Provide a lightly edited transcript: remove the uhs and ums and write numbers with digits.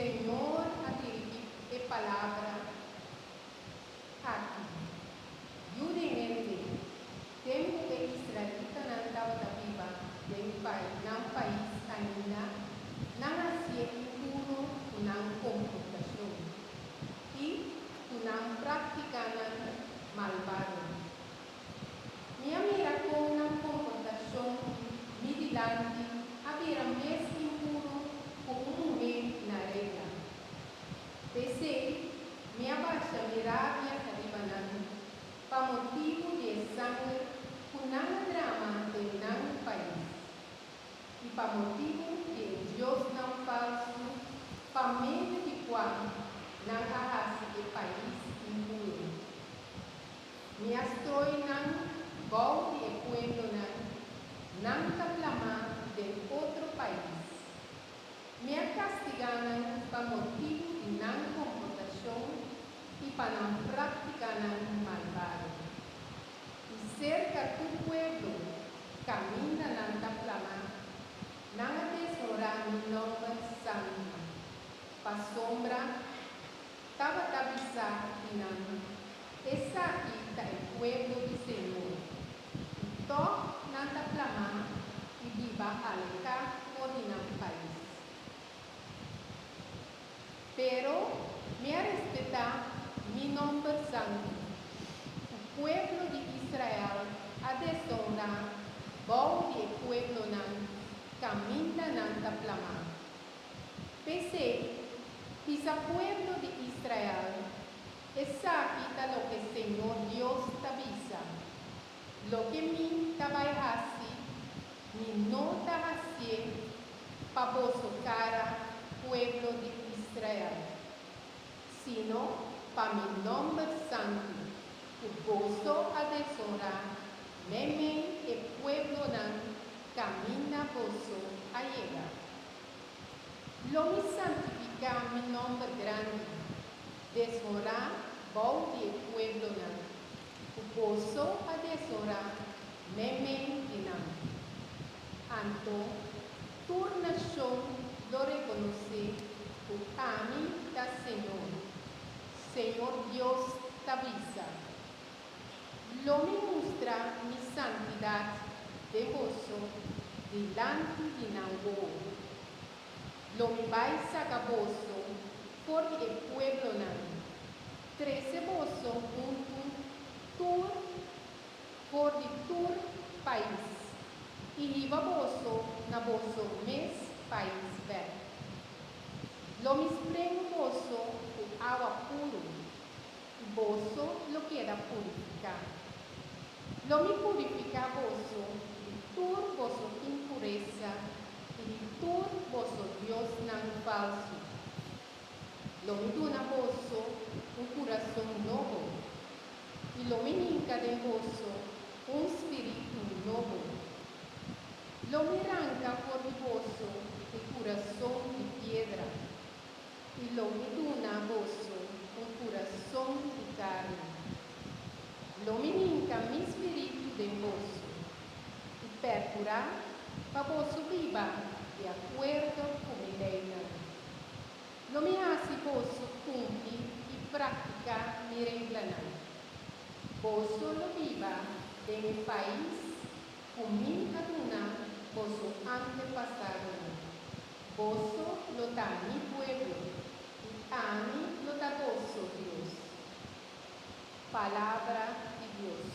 Senhor adquiriu a palavra aqui. Judemente, tempo que Israelita não estava viva, não país ainda, não havia impuro, não computação. E não praticava malvado. Minha mira com uma computação midilante, havia mais impuro com mulher na regra. Pensei, minha baixa mirava a caribanana, para motivo de sangue, com não drama de não país. E para motivo de Deus não falso, para medo de quando não arrasa de país impuro. Minha história não volta de pueblo não reclama de outro país. Minha castigana para motivo de não computação e para não praticar malvado. E cerca do pueblo, caminha não reclama, não atesorar no nome santo. Para sombra, estava avisar que não. Essa aqui está o pueblo do Senhor. Então, não reclama e viva alecar por não país. Pero, me respetar mi nombre santo. O pueblo de Israel a deshonrar, bom de pueblo não, caminha não reclamar. Pensei, pisa pueblo de Israel, essa aqui está lo que o Senhor Deus te avisa. Lo que me trabalha me não trabalha para vosso cara, pueblo de Israel, sino para mi nombre santo, o vosso a desonrar, meme e pueblo não camina vosso a llegar. Lo me santifica mi nombre grande, desonrar, bom de pueblo não, o vosso a desonrar, meme e não. Anto, tu nação lo reconocer, o caminho da Senhor. Senhor Deus te avisa. Lo me mostra mi santidade de vosso delante de Nango. Lo me vai sacar vosso por el pueblo nan. 13 vosso tur por de tur país. E riba vosso na vosso mes país ver. Lo me espremo vosso o agua puro. E vosso lo queda purificar. Lo me purifica vosso de tur vosso impureza e de tur vosso Deus não falso. Lo me dona vosso coração novo. E lo me hinca de vosso espírito novo. Lo me arranca por vosso coração de pedra. E lo me dona vosso coração de carne. Lo me hinca mi espírito de vosso. E percurar para vosso viva de acordo com mi lei. Lo me hace vosso cumprir e praticar mi regla. Vosso lo viva de mi país com mi aduna vosso antepasado. Vosso lo da mi pueblo e a mí lo da vosso Dios. Palabra de Dios.